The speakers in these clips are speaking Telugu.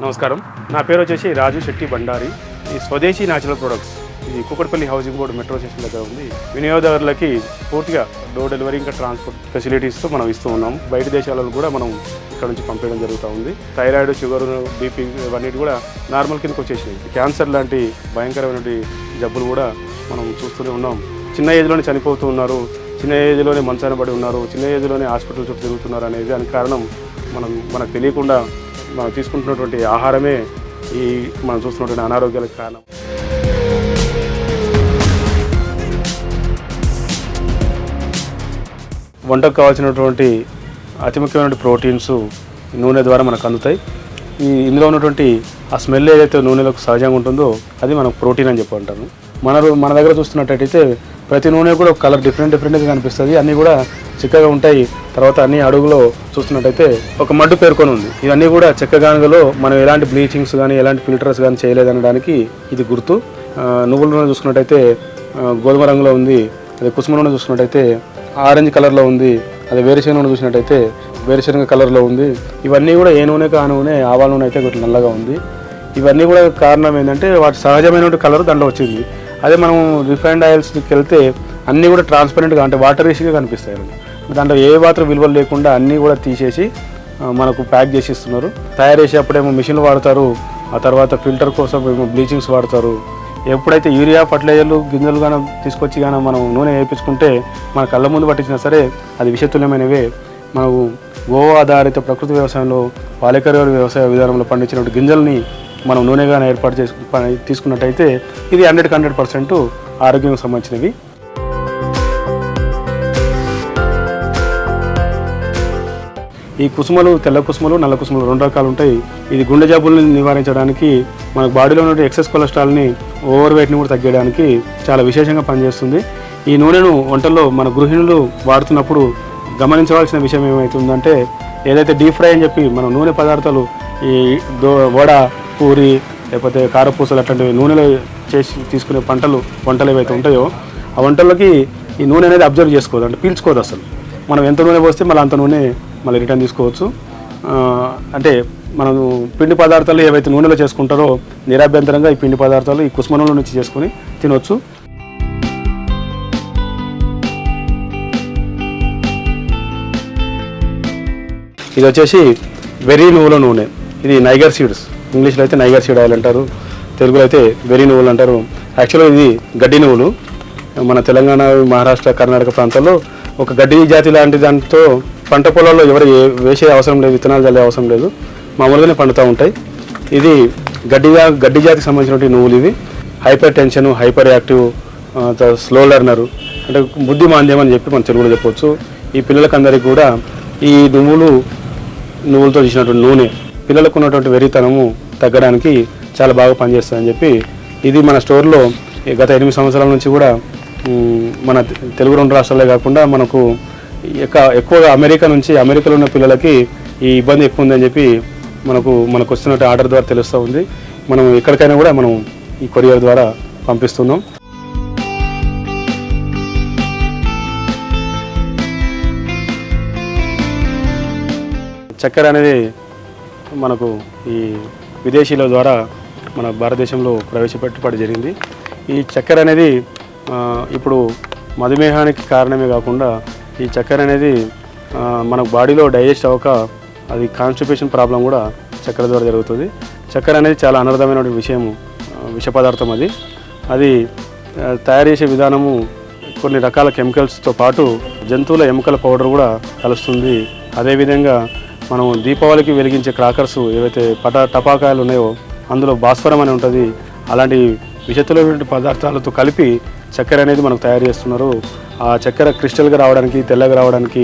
నమస్కారం, నా పేరు వచ్చేసి రాజు శెట్టి బండారి. ఈ స్వదేశీ న్యాచురల్ ప్రొడక్ట్స్ ఇది Kukatpally housing board metro station దగ్గర ఉంది. వినియోగదారులకి పూర్తిగా డోర్ డెలివరీ ఇంకా ట్రాన్స్పోర్ట్ ఫెసిలిటీస్తో మనం ఇస్తూ ఉన్నాం. బయట దేశాలలో కూడా మనం ఇక్కడ నుంచి పంపించడం జరుగుతూ ఉంది. థైరాయిడ్, షుగర్, బీపీ ఇవన్నీ కూడా నార్మల్ కిందకి వచ్చేసినాయి. క్యాన్సర్ లాంటి భయంకరమైన జబ్బులు కూడా మనం చూస్తూనే ఉన్నాం. చిన్న ఏజ్లోనే చనిపోతూ ఉన్నారు, చిన్న ఏజ్లోనే మంచాన పడి ఉన్నారు, చిన్న ఏజ్లోనే హాస్పిటల్ చుట్టూ తిరుగుతున్నారు అనేది దానికి కారణం మనకు తెలియకుండా మనం తీసుకుంటున్నటువంటి ఆహారమే ఈ మనం చూస్తున్నటువంటి అనారోగ్యాలకు కారణం. వంటకు కావాల్సినటువంటి అతి ముఖ్యమైన ప్రోటీన్స్ నూనె ద్వారా మనకు అందుతాయి. ఇందులో ఉన్నటువంటి ఆ స్మెల్ ఏదైతే నూనెలకు సహజంగా ఉంటుందో అది మనకు ప్రోటీన్ అని చెప్పి అంటారు. మన దగ్గర చూస్తున్నట్టయితే ప్రతి నూనె కూడా ఒక కలర్ డిఫరెంట్గా కనిపిస్తుంది. అన్నీ కూడా చిక్కగా ఉంటాయి. తర్వాత అన్ని అడుగులో చూస్తున్నట్టయితే ఒక మడ్డు పేర్కొని ఉంది. ఇవన్నీ కూడా చెక్కగానుగలో మనం ఎలాంటి బ్లీచింగ్స్ కానీ ఎలాంటి ఫిల్టర్స్ కానీ చేయలేదనడానికి ఇది గుర్తు. నువ్వుల నూనె చూసుకున్నట్టయితే గోధుమ రంగులో ఉంది. అదే కుసుమ నూనె చూసుకున్నట్టయితే ఆరెంజ్ కలర్లో ఉంది. అదే వేరుశనగ నూనె చూసినట్టయితే వేరుశనగ కలర్లో ఉంది. ఇవన్నీ కూడా ఏ నూనె కా నూనె ఆవాల నూనె అయితే కొంచెం నల్లగా ఉంది. ఇవన్నీ కూడా కారణం ఏంటంటే వాటి సహజమైన కలర్ దాంట్లో వచ్చింది. అదే మనం రిఫైన్డ్ ఆయిల్స్కి వెళ్తే అన్నీ కూడా ట్రాన్స్పరెంట్గా అంటే వాటరీష్గా కనిపిస్తాయి. దాంట్లో ఏ మాత్రం విలువలు లేకుండా అన్నీ కూడా తీసేసి మనకు ప్యాక్ చేసి ఇస్తున్నారు. తయారు చేసేప్పుడేమో మిషన్లు వాడతారు, ఆ తర్వాత ఫిల్టర్ కోసం ఏమో బ్లీచింగ్స్ వాడతారు. ఎప్పుడైతే యూరియా ఫర్టిలైజర్లు గింజలు కానీ తీసుకొచ్చి కానీ మనం నూనె వేయించుకుంటే మన కళ్ళ ముందు పట్టించినా సరే అది విషతుల్యమైనవే. మనకు గో ఆధారిత ప్రకృతి వ్యవసాయంలో పాలేకర్ వ్యవసాయ విధానంలో పండించినటువంటి గింజల్ని మనం నూనెగానే ఏర్పాటు తీసుకున్నట్టయితే ఇది 100% ఆరోగ్యానికి సంబంధించినవి. ఈ కుసుమలు తెల్ల కుసుమలు, నల్ల కుసుమలు 2 రకాలు ఉంటాయి. ఇది గుండె జబ్బులను నివారించడానికి, మన బాడీలో ఉన్న ఎక్సెస్ కొలెస్ట్రాల్ని, ఓవర్ వెయిట్ని కూడా తగ్గడానికి చాలా విశేషంగా పనిచేస్తుంది. ఈ నూనెను వంటల్లో మన గృహిణులు వాడుతున్నప్పుడు గమనించవలసిన విషయం ఏమవుతుందంటే, ఏదైతే డీప్ ఫ్రై అని చెప్పి మనం నూనె పదార్థాలు ఈ వడ, పూరి లేకపోతే కారపూసలు అట్లాంటివి నూనెలో చేసి తీసుకునే వంటలు ఏవైతే ఉంటాయో ఆ వంటల్లోకి ఈ నూనె అనేది అబ్జర్వ్ చేసుకోదు, అంటే పీల్చుకోదు. అసలు మనం ఎంత నూనె పోస్తే మళ్ళీ అంత నూనె మళ్ళీ రిటర్న్ తీసుకోవచ్చు. అంటే మనం పిండి పదార్థాలు ఏవైతే నూనెలో చేసుకుంటారో నిరాభ్యంతరంగా ఈ పిండి పదార్థాలు ఈ కుసుమ నూనె నుంచి చేసుకుని తినవచ్చు. ఇది వచ్చేసి వెర్రీ నువ్వుల నూనె. ఇది నైగర్ సీడ్స్, ఇంగ్లీష్లో అయితే నైగర్ సీడ్ ఆయిల్ అంటారు, తెలుగులో అయితే వెర్రీ నువ్వులు అంటారు. యాక్చువల్గా ఇది గడ్డి నువ్వులు. మన తెలంగాణ, మహారాష్ట్ర, కర్ణాటక ప్రాంతాల్లో ఒక గడ్డి జాతి లాంటి దాంతో పంట పొలాల్లో ఎవరు వేసే అవసరం లేదు, విత్తనాలు చల్లే అవసరం లేదు, మామూలుగానే పండుతూ ఉంటాయి. ఇది గడ్డి జాతికి సంబంధించినటువంటి నువ్వులు. ఇవి hypertension, hyperactive, slow learner అంటే బుద్ధి మాంద్యం అని చెప్పి మన తెలుగులో చెప్పవచ్చు. ఈ పిల్లలకందరికీ కూడా ఈ నువ్వులతో చేసినటువంటి నూనె పిల్లలకు ఉన్నటువంటి వెర్రితనము తగ్గడానికి చాలా బాగా పనిచేస్తుందని చెప్పి ఇది మన స్టోర్లో గత 8 సంవత్సరాల నుంచి కూడా మన తెలుగు 2 రాష్ట్రాలే కాకుండా మనకు ఎక్కువగా అమెరికాలో ఉన్న పిల్లలకి ఈ ఇబ్బంది ఎక్కువ ఉందని చెప్పి మనకు వస్తున్నట్టు ఆర్డర్ ద్వారా తెలుస్తూ ఉంది. మనం ఎక్కడికైనా కూడా మనం ఈ కొరియర్ ద్వారా పంపిస్తున్నాం. చక్కెర అనేది మనకు ఈ విదేశీల ద్వారా మన భారతదేశంలో ప్రవేశపెట్టబడి జరిగింది. ఈ చక్కెర అనేది ఇప్పుడు మధుమేహానికి కారణమే కాకుండా ఈ చక్కెర అనేది మన బాడీలో డైజెస్ట్ అవ్వక అది కాన్స్టిపేషన్ ప్రాబ్లం కూడా చక్కెర ద్వారా జరుగుతుంది. చక్కెర అనేది చాలా అనర్థమైన విష పదార్థం. అది తయారు చేసే విధానము కొన్ని రకాల కెమికల్స్తో పాటు జంతువుల ఎముకల పౌడర్ కూడా కలుస్తుంది. అదేవిధంగా మనం దీపావళికి వెలిగించే క్రాకర్స్ ఏవైతే టపాకాయలు ఉన్నాయో అందులో భాస్వరం అని ఉంటుంది. అలాంటి విషతులైనటువంటి పదార్థాలతో కలిపి చక్కెర అనేది మనకు తయారు చేస్తున్నారు. ఆ చక్కెర క్రిస్టల్గా రావడానికి, తెల్లగా రావడానికి,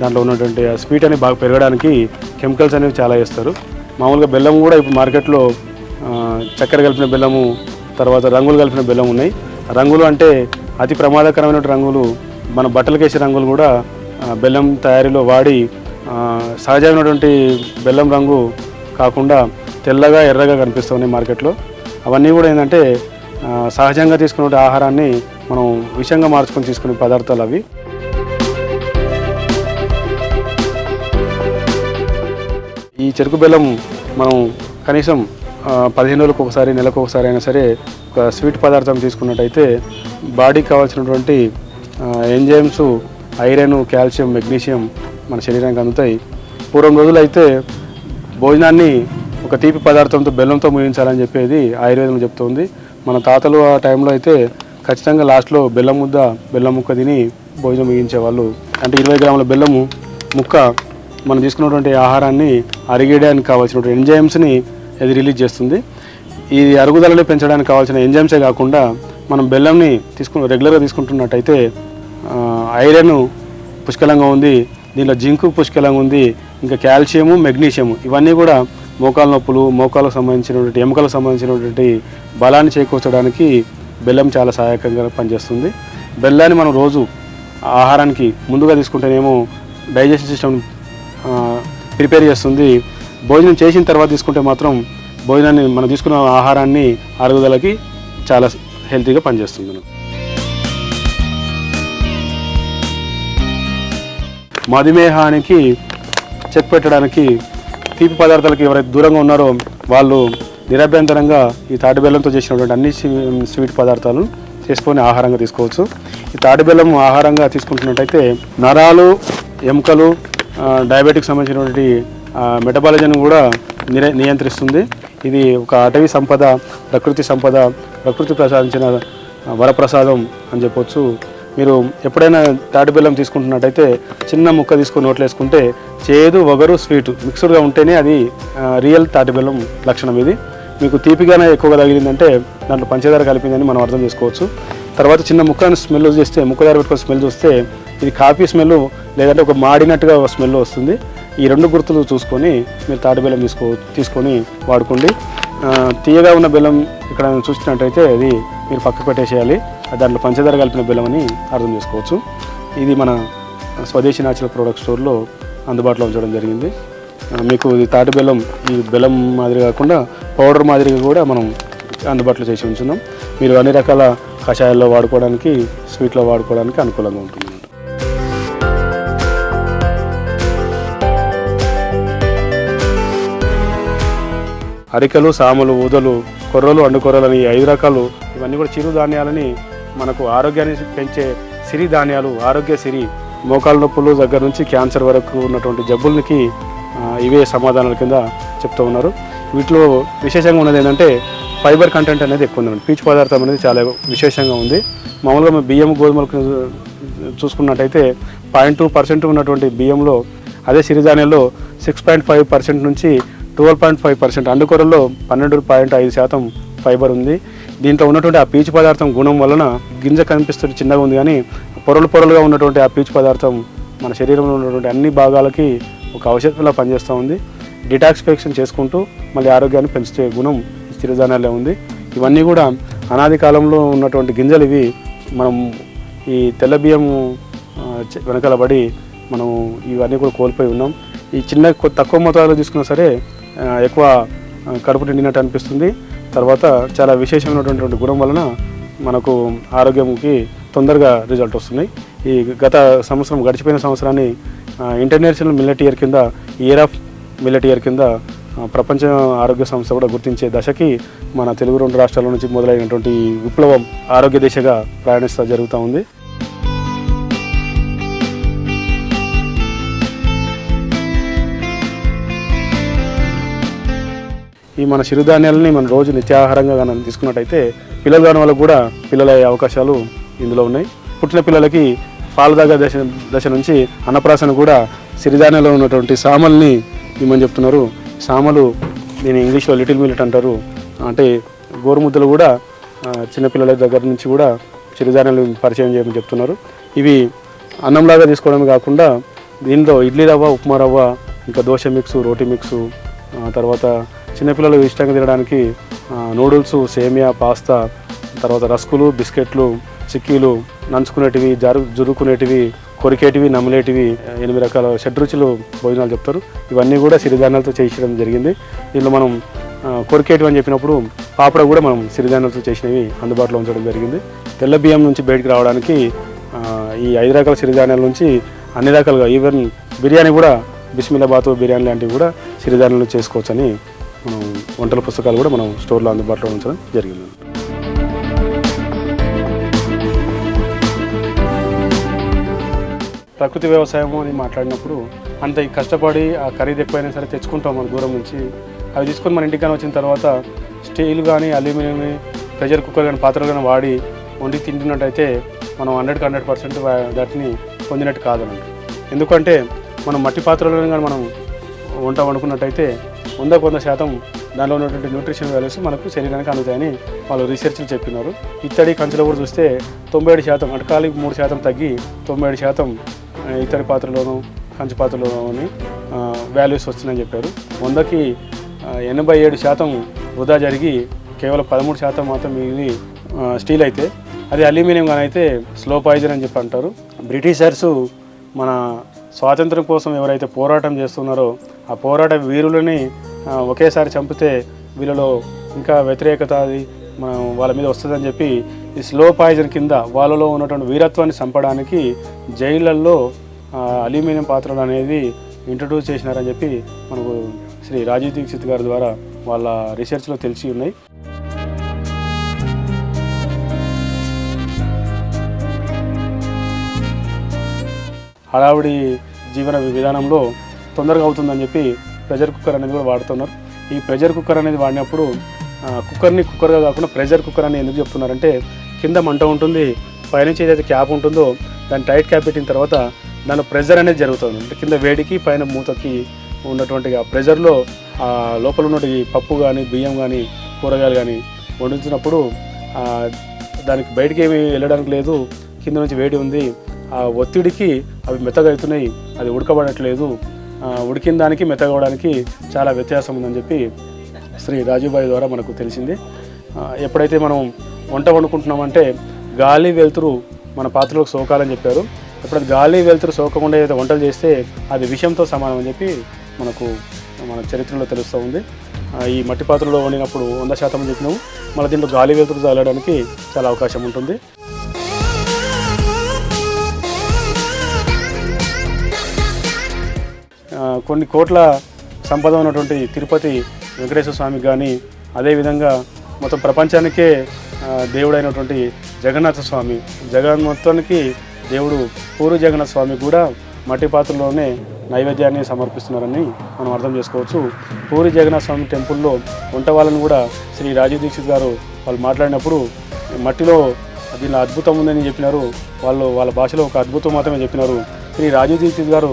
దాంట్లో ఉన్నటువంటి స్వీట్ అనేది బాగా పెరగడానికి కెమికల్స్ అనేవి చాలా వేస్తారు. మామూలుగా బెల్లం కూడా ఇప్పుడు మార్కెట్లో చక్కెర కలిపిన బెల్లము, తర్వాత రంగులు కలిపిన బెల్లం ఉన్నాయి. రంగులు అంటే అతి ప్రమాదకరమైన రంగులు, మన బట్టలకు వేసే రంగులు కూడా బెల్లం తయారీలో వాడి సహజమైనటువంటి బెల్లం రంగు కాకుండా తెల్లగా, ఎర్రగా కనిపిస్తున్నాయి మార్కెట్లో. అవన్నీ కూడా ఏంటంటే సహజంగా తీసుకునే ఆహారాన్ని మనం విషంగా మార్చుకొని తీసుకునే పదార్థాలు అవి. ఈ చెరుకు బెల్లం మనం కనీసం 15 రోజులకు ఒకసారి, నెలకు ఒకసారి అయినా సరే ఒక స్వీట్ పదార్థం తీసుకున్నట్టయితే బాడీకి కావాల్సినటువంటి ఎంజైమ్స్, ఐరన్, కాల్షియం, మెగ్నీషియం మన శరీరానికి అందుతాయి. పూర్వం రోజులు అయితే భోజనాన్ని ఒక తీపి పదార్థంతో, బెల్లంతో ముగించాలని చెప్పేది ఆయుర్వేదం చెప్తుంది. మన తాతలు ఆ టైంలో అయితే ఖచ్చితంగా లాస్ట్లో బెల్లం ముక్క తిని భోజనం ముగించేవాళ్ళు. అంటే 20 గ్రాముల బెల్లము ముక్క మనం తీసుకున్నటువంటి ఆహారాన్ని అరిగేయడానికి కావాల్సినటువంటి ఎంజైమ్స్ని ఇది రిలీజ్ చేస్తుంది. ఈ అరుగుదలని పెంచడానికి కావాల్సిన ఎంజైమ్సే కాకుండా మనం బెల్లంని రెగ్యులర్గా తీసుకుంటున్నట్టయితే ఐరన్ పుష్కలంగా ఉంది, దీనిలో జింకు పుష్కలంగా ఉంది, ఇంకా కాల్షియము, మెగ్నీషియము ఇవన్నీ కూడా మోకాల నొప్పులు, మోకాలకు సంబంధించినటువంటి, ఎముకలకు సంబంధించినటువంటి బలాన్ని చేకూర్చడానికి బెల్లం చాలా సహాయకంగా పనిచేస్తుంది. బెల్లాన్ని మనం రోజు ఆహారానికి ముందుగా తీసుకుంటేనేమో డైజెషన్ సిస్టమ్ ప్రిపేర్ చేస్తుంది. భోజనం చేసిన తర్వాత తీసుకుంటే మాత్రం భోజనాన్ని మనం తీసుకున్న ఆహారాన్ని అరుగుదలకి చాలా హెల్తీగా పనిచేస్తుంది. మధుమేహానికి చెక్ పెట్టడానికి తీపి పదార్థాలకి ఎవరైతే దూరంగా ఉన్నారో వాళ్ళు నిరభ్యంతరంగా ఈ తాటి బెల్లంతో చేసినటువంటి అన్ని స్వీట్ పదార్థాలను చేసుకొని ఆహారంగా తీసుకోవచ్చు. ఈ తాటి బెల్లం ఆహారంగా తీసుకుంటున్నట్టయితే నరాలు, ఎముకలు, డయాబెటిక్ సంబంధించినటువంటి మెటబాలిజంను కూడా నియంత్రిస్తుంది. ఇది ఒక అటవీ సంపద, ప్రకృతి ప్రసాదించిన వరప్రసాదం అని చెప్పొచ్చు. మీరు ఎప్పుడైనా తాటి బెల్లం తీసుకుంటున్నట్టయితే చిన్న ముక్క తీసుకొని నోట్లో వేసుకుంటే చేదు, వగరు, స్వీట్ మిక్స్డ్గా ఉంటేనే అది రియల్ తాటి బెల్లం లక్షణం. ఇది మీకు తీపిగానే ఎక్కువగా తగిలిందంటే దాంట్లో పంచదార కలిపిందని మనం అర్థం చేసుకోవచ్చు. తర్వాత చిన్న ముక్కను స్మెల్ చేస్తే, ముక్కదార పెట్టుకొని స్మెల్ చూస్తే ఇది కాఫీ స్మెల్ లేదంటే ఒక మాడినట్టుగా స్మెల్ వస్తుంది. ఈ 2 గుర్తులు చూసుకొని మీరు తాటి బెల్లం తీసుకొని వాడుకోండి. తీయగా ఉన్న బెల్లం ఇక్కడ చూసినట్టయితే అది మీరు పక్కకు పెట్టేసేయాలి. దాంట్లో పంచదార కలిపిన బెల్లం అని అర్థం చేసుకోవచ్చు. ఇది మన స్వదేశీ న్యాచురల్ ప్రొడక్ట్ స్టోర్లో అందుబాటులో ఉంచడం జరిగింది. మీకు ఈ తాటి బెల్లం ఈ బెల్లం మాదిరి కాకుండా పౌడర్ మాదిరిగా కూడా మనం అందుబాటులో చేసి ఉంచున్నాం. మీరు అన్ని రకాల కషాయాల్లో వాడుకోవడానికి, స్వీట్లో వాడుకోవడానికి అనుకూలంగా ఉంటుంది. అరికలు, సామలు, ఊదలు, కొర్రలు, అండుకొర్రలు అని 5 రకాలు ఇవన్నీ కూడా చిరుధాన్యాలని మనకు ఆరోగ్యాన్ని పెంచే సిరి ధాన్యాలు. ఆరోగ్య సిరి, మోకాల నొప్పులు దగ్గర నుంచి క్యాన్సర్ వరకు ఉన్నటువంటి జబ్బులకి ఇవే సమాధానాల కింద చెప్తూ ఉన్నారు. వీటిలో విశేషంగా ఉన్నది ఏంటంటే ఫైబర్ కంటెంట్ అనేది ఎక్కువ ఉంది. పీచు పదార్థం అనేది చాలా విశేషంగా ఉంది. మామూలుగా బియ్యం, గోధుమలకు చూసుకున్నట్టయితే 0.2% ఉన్నటువంటి బియ్యంలో, అదే సిరిధాన్యాల్లో 6.5% నుంచి 12.5%, అండుకొరల్లో 12.5% ఫైబర్ ఉంది. దీంట్లో ఉన్నటువంటి ఆ పీచు పదార్థం గుణం వలన గింజ కనిపిస్తుంది చిన్నగా ఉంది, కానీ పొరలుగా ఉన్నటువంటి ఆ పీచు పదార్థం మన శరీరంలో ఉన్నటువంటి అన్ని భాగాలకి ఒక ఔషధంలా పనిచేస్తూ ఉంది. డిటాక్సిఫికేషన్ చేసుకుంటూ మళ్ళీ ఆరోగ్యాన్ని పెంచే గుణం సిరిధాన్యాలే ఉంది. ఇవన్నీ కూడా అనాది కాలంలో ఉన్నటువంటి గింజలు ఇవి. మనం ఈ తెల్ల బియ్యం వెనకాల పడి మనం ఇవన్నీ కూడా కోల్పోయి ఉన్నాం. ఈ తక్కువ మోతాదులో తీసుకున్నా సరే ఎక్కువ కడుపు నిండినట్టు అనిపిస్తుంది. తర్వాత చాలా విశేషమైనటువంటి గుణం వలన మనకు ఆరోగ్యంకి తొందరగా రిజల్ట్ వస్తున్నాయి. ఈ గడిచిపోయిన సంవత్సరాన్ని ఇంటర్నేషనల్ మిల్లెట్ ఇయర్ కింద, ఇయర్ ఆఫ్ మిల్లెట్ ఇయర్ కింద ప్రపంచ ఆరోగ్య సంస్థ కూడా గుర్తించే దశకి మన తెలుగు 2 రాష్ట్రాల నుంచి మొదలైనటువంటి విప్లవం ఆరోగ్య దిశగా ప్రయాణిస్తూ జరుగుతూ ఉంది. ఈ మన చిరుధాన్యాలని మనం రోజు నిత్యాహారంగా మనం తీసుకున్నట్టయితే పిల్లలు కాని వాళ్ళకు కూడా పిల్లలయ్యే అవకాశాలు ఇందులో ఉన్నాయి. పుట్టిన పిల్లలకి పాలు తాగే దశ నుంచి అన్నప్రాసన కూడా సిరిధాన్యాల్లో ఉన్నటువంటి సామల్ని ఇమ్మని చెప్తున్నారు. సామలు దీని ఇంగ్లీష్లో లిటిల్ మిల్లెట్ అంటారు. అంటే గోరుముద్దలు కూడా చిన్నపిల్లల దగ్గర నుంచి కూడా చిరుధాన్యాలు పరిచయం చేయమని చెప్తున్నారు. ఇవి అన్నంలాగా తీసుకోవడమే కాకుండా దీనిలో ఇడ్లీ రవ్వ, ఉప్మా రవ్వ, ఇంకా దోశ మిక్స్, రోటీ మిక్స్, తర్వాత చిన్నపిల్లలు ఇష్టంగా తినడానికి నూడిల్స్, సేమియా, పాస్తా, తర్వాత రస్కులు, బిస్కెట్లు, చిక్కీలు, నంచుకునేటివి, జురుకునేటివి, కొరికేటివి, నమ్మలేటివి 8 రకాల షడ్రుచులు భోజనాలు చెప్తారు. ఇవన్నీ కూడా సిరిధాన్యాలతో చేయించడం జరిగింది. దీనిలో మనం కొరికేటివి అని చెప్పినప్పుడు పాపడ కూడా మనం సిరిధాన్యాలతో చేసినవి అందుబాటులో ఉంచడం జరిగింది. తెల్ల బియ్యం నుంచి బయటికి రావడానికి ఈ 5 రకాల సిరిధాన్యాల నుంచి అన్ని రకాలుగా ఈవెన్ బిర్యానీ కూడా, బిస్మిల్లాబాత్ బిర్యానీ లాంటివి కూడా సిరిధాన్యాలు చేసుకోవచ్చని మనం వంటల పుస్తకాలు కూడా మనం స్టోర్లో అందుబాటులో ఉంచడం జరిగింది. ప్రకృతి వ్యవసాయం అని మాట్లాడినప్పుడు అంత కష్టపడి ఆ ఖరీదు ఎక్కువైనా సరే తెచ్చుకుంటాం మన దూరం నుంచి. అవి తీసుకొని మన ఇంటికి వచ్చిన తర్వాత స్టీల్ కానీ అల్యూమినియం ప్రెషర్ కుక్కర్ కానీ పాత్రలు కానీ వాడి వండి తింటున్నట్టయితే మనం 100% వాటిని పొందినట్టు కాదన్నట్టు. ఎందుకంటే మనం మట్టి పాత్రలను కానీ మనం వంట వండుకున్నట్టయితే 100% దానిలో ఉన్నటువంటి న్యూట్రిషన్ వాల్యూస్ మనకు శరీరానికి అందుతాయని వాళ్ళు రీసెర్చ్లు చెప్పినారు. ఇత్తడి కంచెలో కూడా చూస్తే 97%, అటకాలి 3% తగ్గి 97% ఇత్తడి పాత్రలోను కంచు పాత్రలోని వాల్యూస్ వస్తున్నాయని చెప్పారు. 100కి 87% వృధా జరిగి కేవలం 13% మాత్రం మిగిలి స్టీల్ అయితే, అది అల్యూమినియం కానీ అయితే స్లో పాయిజన్ అని చెప్పి అంటారు. బ్రిటిషర్సు మన స్వాతంత్రం కోసం ఎవరైతే పోరాటం చేస్తున్నారో ఆ పోరాట వీరులని ఒకేసారి చంపితే వీళ్ళలో ఇంకా వ్యతిరేకత అది మనం వాళ్ళ మీద వస్తుందని చెప్పి ఈ స్లో పాయిజన్ కింద వాళ్ళలో ఉన్నటువంటి వీరత్వాన్ని చంపడానికి జైళ్ళల్లో అల్యూమినియం పాత్రలు అనేది ఇంట్రడ్యూస్ చేసినారని చెప్పి మనకు శ్రీ రాజీవ్ దీక్షిత్ గారి ద్వారా వాళ్ళ రీసెర్చ్లో తెలిసి ఉన్నాయి. హడావుడి జీవన విధానంలో తొందరగా అవుతుందని చెప్పి ప్రెషర్ కుక్కర్ అనేది కూడా వాడుతున్నారు. ఈ ప్రెషర్ కుక్కర్ అనేది వాడినప్పుడు కుక్కర్ని కుక్కర్గా కాకుండా ప్రెషర్ కుక్కర్ అని ఎందుకు చెప్తున్నారంటే, కింద మంట ఉంటుంది, పైనుంచి ఏదైతే క్యాప్ ఉంటుందో దాన్ని టైట్ క్యాప్ పెట్టిన తర్వాత దాని ప్రెషర్ అనేది జరుగుతుంది. అంటే కింద వేడికి పైన మూతకి ఉన్నటువంటి ఆ ప్రెషర్లో లోపల ఉన్నటువంటి పప్పు కానీ బియ్యం కానీ కూరగాయలు కానీ వండించినప్పుడు దానికి బయటికి ఏమి వెళ్ళడానికి లేదు, కింద నుంచి వేడి ఉంది, ఆ ఒత్తిడికి అవి మెత్తగా అవుతున్నాయి, అది ఉడకబడట్లేదు, ఉడికిన దానికి మెత్తగవడానికి చాలా వ్యత్యాసం ఉందని చెప్పి శ్రీ రాజుబాయి ద్వారా మనకు తెలిసింది. ఎప్పుడైతే మనం వంట వండుకుంటున్నామంటే గాలి వెలుతురు మన పాత్రలోకి సోకాలని చెప్పారు. ఎప్పుడైతే గాలి వెలుతురు సోకకుండా ఏదైతే వంటలు చేస్తే అది విషంతో సమానం అని చెప్పి మన చరిత్రలో తెలుస్తూ ఉంది. ఈ మట్టి పాత్రలో వండినప్పుడు 100% చెప్పినాము, మళ్ళీ దీంట్లో గాలి వెలుతురు తగలడానికి చాలా అవకాశం ఉంటుంది. కొన్ని కోట్ల సంపద ఉన్నటువంటి తిరుపతి వెంకటేశ్వర స్వామికి కానీ, అదేవిధంగా మొత్తం ప్రపంచానికే దేవుడైనటువంటి జగన్నాథ స్వామి, మొత్తానికి దేవుడు పూరి జగన్నాథ స్వామి కూడా మట్టి పాత్రలోనే నైవేద్యాన్ని సమర్పిస్తున్నారని మనం అర్థం చేసుకోవచ్చు. పూరి జగన్నాథ స్వామి టెంపుల్లో వంట వాళ్ళని కూడా శ్రీ రాజీవ్ దీక్షిత్ గారు వాళ్ళు మాట్లాడినప్పుడు మట్టిలో దీనిలో అద్భుతం ఉందని చెప్పినారు. వాళ్ళ భాషలో ఒక అద్భుతం మాత్రమే చెప్పినారు. శ్రీ రాజీవ్ దీక్షిత్ గారు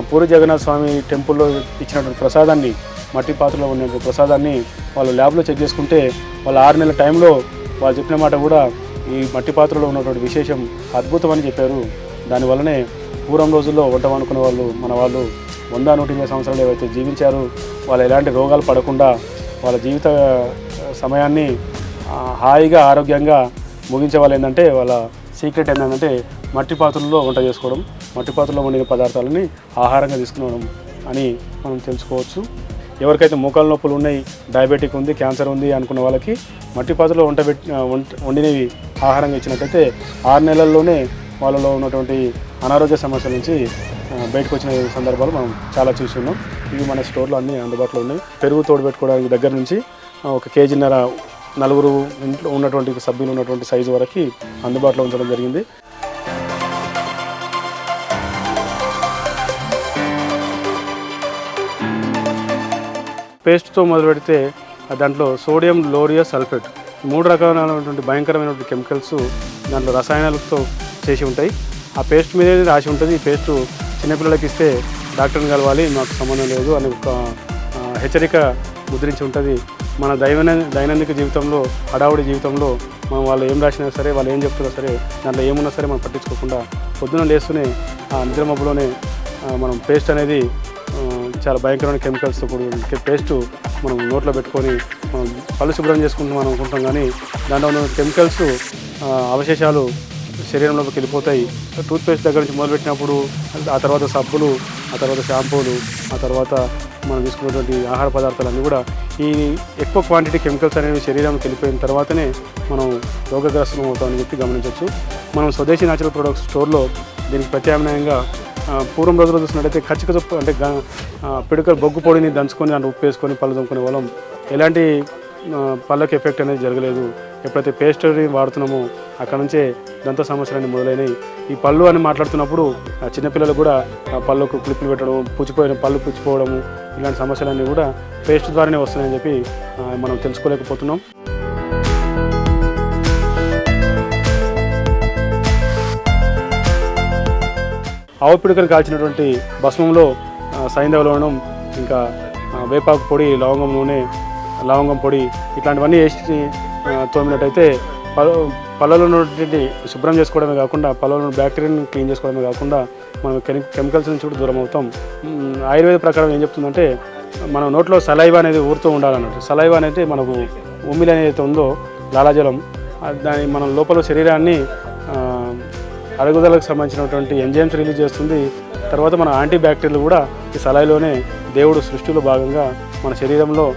పూరి జగన్నాథ స్వామి టెంపుల్లో ఇచ్చినటువంటి ప్రసాదాన్ని, మట్టి పాత్రలో ఉన్నటువంటి ప్రసాదాన్ని వాళ్ళు ల్యాబ్లో చెక్ చేసుకుంటే వాళ్ళ 6 నెలల టైంలో వాళ్ళు చెప్పిన మాట కూడా ఈ మట్టి పాత్రలో ఉన్నటువంటి విశేషం అద్భుతం అని చెప్పారు. దానివల్లనే పూర్వం రోజుల్లో వంట వండుకునే వాళ్ళు మన వాళ్ళు 100-120 సంవత్సరాలు ఏవైతే జీవించారు, వాళ్ళు ఎలాంటి రోగాలు పడకుండా వాళ్ళ జీవిత సమయాన్ని హాయిగా ఆరోగ్యంగా ముగించే వాళ్ళు ఏంటంటే వాళ్ళ సీక్రెట్ ఏంటంటే మట్టి పాత్రల్లో వంట చేసుకోవడం, మట్టి పాత్రలో వండిన పదార్థాలని ఆహారంగా తీసుకునడం అని మనం తెలుసుకోవచ్చు. ఎవరికైతే మోకాళ్ళ నొప్పులు ఉన్నాయి, డయాబెటిక్ ఉంది, క్యాన్సర్ ఉంది అనుకున్న వాళ్ళకి మట్టి పాత్రలో వండినవి ఆహారంగా ఇచ్చినట్టయితే 6 నెలల్లోనే వాళ్ళలో ఉన్నటువంటి అనారోగ్య సమస్యల నుంచి బయటకు వచ్చిన సందర్భాలు మనం చాలా చూస్తున్నాం. ఇవి మన స్టోర్లో అన్నీ అందుబాటులో ఉన్నాయి. పెరుగు తోడుపెట్టుకోవడానికి దగ్గర నుంచి 1.5 kg నలుగురు ఇంట్లో ఉన్నటువంటి సభ్యులు ఉన్నటువంటి సైజు వరకు అందుబాటులో ఉంచడం జరిగింది. పేస్ట్తో మొదలు పెడితే దాంట్లో సోడియం లోరియస్ సల్ఫేట్ 3 రకాలైనటువంటి భయంకరమైనటువంటి కెమికల్స్ దాంట్లో రసాయనాలతో చేసి ఉంటాయి. ఆ పేస్ట్ మీదే రాసి ఉంటుంది. ఈ పేస్టు చిన్నపిల్లలకి ఇస్తే డాక్టర్ని కలవాలి, మాకు సంబంధం లేదు అని ఒక హెచ్చరిక ముద్రించి ఉంటుంది. మన దైనందిక జీవితంలో, హడావుడి జీవితంలో మనం వాళ్ళు ఏం రాసినా సరే, వాళ్ళు ఏం చెప్తున్నా సరే, దాంట్లో ఏమున్నా సరే మనం పట్టించుకోకుండా పొద్దున లేస్తూనే ఆ నిద్రమబ్బులోనే మనం పేస్ట్ అనేది చాలా భయంకరమైన కెమికల్స్తో కూడిన పేస్టు మనం నోట్లో పెట్టుకొని మనం పళ్ళు శుభ్రం చేసుకుంటాం మనం అనుకుంటాం, కానీ దాంట్లో ఉన్న కెమికల్స్ అవశేషాలు శరీరంలోకి వెళ్ళిపోతాయి. టూత్పేస్ట్ దగ్గర నుంచి మొదలుపెట్టినప్పుడు ఆ తర్వాత సబ్బులు, ఆ తర్వాత షాంపూలు, ఆ తర్వాత మనం తీసుకున్నటువంటి ఆహార పదార్థాలన్నీ కూడా ఈ ఎక్కువ క్వాంటిటీ కెమికల్స్ అనేవి శరీరంలోకి వెళ్ళిపోయిన తర్వాతనే మనం రోగగ్రస్తం అవుతామని చెప్పి గమనించవచ్చు. మనం స్వదేశీ న్యాచురల్ ప్రొడక్ట్స్ స్టోర్లో దీనికి ప్రత్యామ్నాయంగా పూర్వం రోజుల్లో చూసినట్టయితే కచ్చికచొప్పు అంటే పిడకలు బొగ్గు పొడిని దంచుకొని దాన్ని ఉప్పు వేసుకొని పళ్ళు తోముకునే వాళ్ళం. ఎలాంటి పళ్ళకి ఎఫెక్ట్ అనేది జరగలేదు. ఎప్పుడైతే పేస్టరీ వాడుతున్నామో అక్కడ నుంచే దంత సమస్యలన్నీ మొదలైనవి. ఈ పళ్ళు అని మాట్లాడుతున్నప్పుడు చిన్నపిల్లలు కూడా పళ్ళకు క్లిప్పులు పెట్టడం, పళ్ళు పుచ్చిపోవడము, ఇలాంటి సమస్యలన్నీ కూడా పేస్ట్ ద్వారానే వస్తున్నాయని చెప్పి మనం తెలుసుకోలేకపోతున్నాం. ఆవు పిడకను కాల్చినటువంటి భస్మంలో సైంధవ లవణం, ఇంకా వేపాకు పొడి, లవంగం నూనె, లవంగం పొడి ఇట్లాంటివన్నీ వేసి తోమినట్టయితే పళ్ళలో ఉన్నటువంటి శుభ్రం చేసుకోవడమే కాకుండా పళ్ళలో బ్యాక్టీరియాని క్లీన్ చేసుకోవడమే కాకుండా మనం కెమికల్స్ నుంచి కూడా దూరం అవుతాం. ఆయుర్వేద ప్రకారం ఏం చెప్తుందంటే మన నోట్లో సలైవా అనేది ఊరుతూ ఉండాలన్నట్టు. సలైవా అనేది మనకు ఉమ్మిలి అనేది ఉందో లాలాజలం, దాని మన లోపల శరీరాన్ని అరుగుదలకు సంబంధించినటువంటి ఎంజైమ్స్ రిలీజ్ చేస్తుంది. తర్వాత మన యాంటీబ్యాక్టీరియల్ కూడా ఈ సలైలోనే దేవుడు సృష్టిలో భాగంగా మన శరీరంలో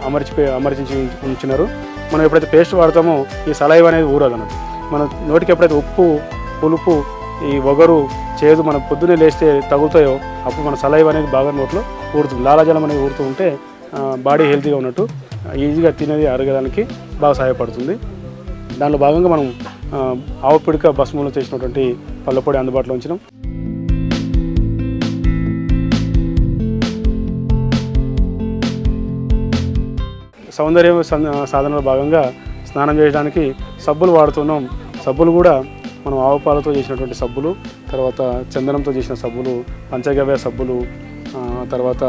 అమర్చి ఉంచినారు. మనం ఎప్పుడైతే పేస్ట్ వాడతామో ఈ సలైవ్ అనేది ఊరదు అన్నట్టు. మన నోటికి ఎప్పుడైతే ఉప్పు, పులుపు, ఈ ఒగరు, చేదు మనం పొద్దున్నే లేస్తే తగులుతాయో అప్పుడు మన సలైవ్ అనేది బాగా నోట్లో ఊరుతుంది. లాలాజలం అనేది ఊరుతూ ఉంటే బాడీ హెల్తీగా ఉన్నట్టు, ఈజీగా తినేది అరగడానికి బాగా సహాయపడుతుంది. దానిలో భాగంగా మనం ఆవు పిడక భస్మంలో చేసినటువంటి పళ్ళ పొడి అందుబాటులో ఉంచినాం. సౌందర్య సాధనలో భాగంగా స్నానం చేయడానికి సబ్బులు వాడుతున్నాం. సబ్బులు కూడా మనం ఆవు పాలతో చేసినటువంటి సబ్బులు, తర్వాత చందనంతో చేసిన సబ్బులు, పంచగవ్య సబ్బులు, తర్వాత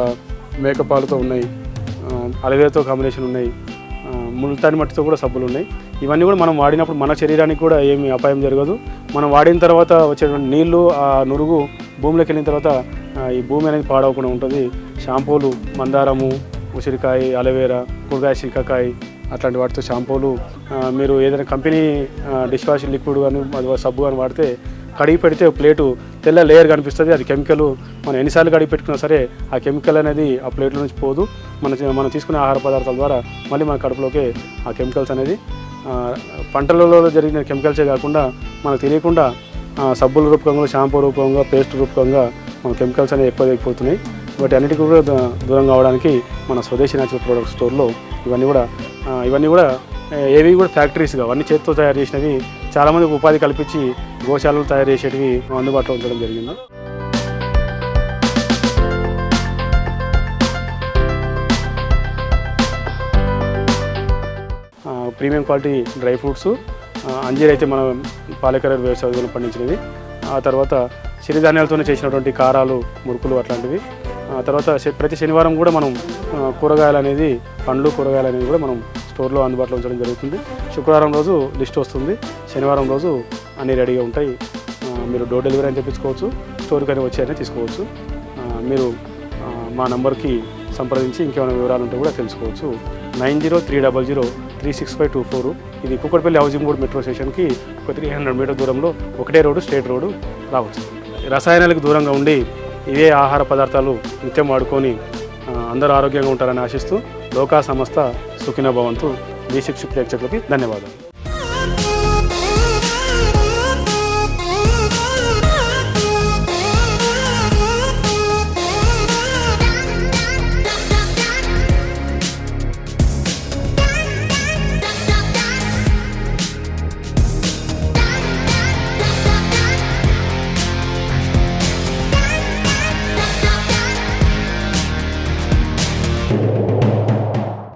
మేకపాలతో ఉన్నాయి, అలవేతో కాంబినేషన్ ఉన్నాయి, ముల్తాని మట్టితో కూడా సబ్బులు ఉన్నాయి. ఇవన్నీ కూడా మనం వాడినప్పుడు మన శరీరానికి కూడా ఏమీ అపాయం జరగదు. మనం వాడిన తర్వాత వచ్చేటువంటి నీళ్లు, ఆ నురుగు భూమిలోకి వెళ్ళిన తర్వాత ఈ భూమి అనేది పాడవకుండా ఉంటుంది. షాంపూలు మందారము, ఉసిరికాయ, అలోవేరా, కూరగాయ శిల్కాకాయ అట్లాంటి వాటితో షాంపూలు, మీరు ఏదైనా కంపెనీ డిష్ వాష్ లిక్విడ్ కానీ సబ్బు కానీ వాడితే కడిగి పెడితే ప్లేటు తెల్ల లేయర్ కనిపిస్తుంది. అది కెమికల్. మనం ఎన్నిసార్లు కడిగి పెట్టుకున్నా సరే ఆ కెమికల్ అనేది ఆ ప్లేట్లో నుంచి పోదు. మనం తీసుకునే ఆహార పదార్థాల ద్వారా మళ్ళీ మన కడుపులోకి ఆ కెమికల్స్ అనేది పంటలలో జరిగిన కెమికల్సే కాకుండా మనకు తెలియకుండా సబ్బుల రూపకంగా, షాంపూ రూపకంగా, పేస్ట్ రూపకంగా మన కెమికల్స్ అనేవి ఎక్కువ అయిపోతున్నాయి. వాటి అన్నిటికీ కూడా దూరం కావడానికి మన స్వదేశీ న్యాచురల్ ప్రొడక్ట్ స్టోర్లో ఇవన్నీ కూడా ఏవి కూడా ఫ్యాక్టరీస్గా అవన్నీ చేతితో తయారు చేసినవి, చాలామందికి ఉపాధి కల్పించి గోశాలలు తయారు చేసేటివి అందుబాటులో ఉంచడం జరిగింది. ప్రీమియం క్వాలిటీ డ్రై ఫ్రూట్స్, అంజీర్ అయితే మన పాలేకర్ వ్యవసాయంలో పండించినవి. ఆ తర్వాత సిరిధాన్యాలతోనే చేసినటువంటి కారాలు, మురుకులు అట్లాంటివి. తర్వాత ప్రతి శనివారం కూడా మనం కూరగాయలు అనేది, పండ్లు కూరగాయలు అనేది కూడా మనం స్టోర్లో అందుబాటులో ఉంచడం జరుగుతుంది. శుక్రవారం రోజు లిస్ట్ వస్తుంది, శనివారం రోజు అన్నీ రెడీగా ఉంటాయి. మీరు డోర్ డెలివరీ అని తెప్పించుకోవచ్చు, స్టోర్కి అని వచ్చి అయినా తీసుకోవచ్చు. మీరు మా నంబర్కి సంప్రదించి ఇంకేమైనా వివరాలు ఉంటే కూడా తెలుసుకోవచ్చు. 9030036524. ఇది కుక్కడపల్లి హౌసింగ్ బోర్డ్ మెట్రో స్టేషన్కి ఒక 300 మీటర్ దూరంలో ఒకటే రోడ్డు, స్ట్రేట్ రోడ్డు రావచ్చు. రసాయనాలకు దూరంగా ఉండి ఇవే ఆహార పదార్థాలు నిత్యం వాడుకొని అందరూ ఆరోగ్యంగా ఉంటారని ఆశిస్తూ లోకా సంస్థ సుఖినో భవంతు. B6 ప్రేక్షకులకి ధన్యవాదాలు.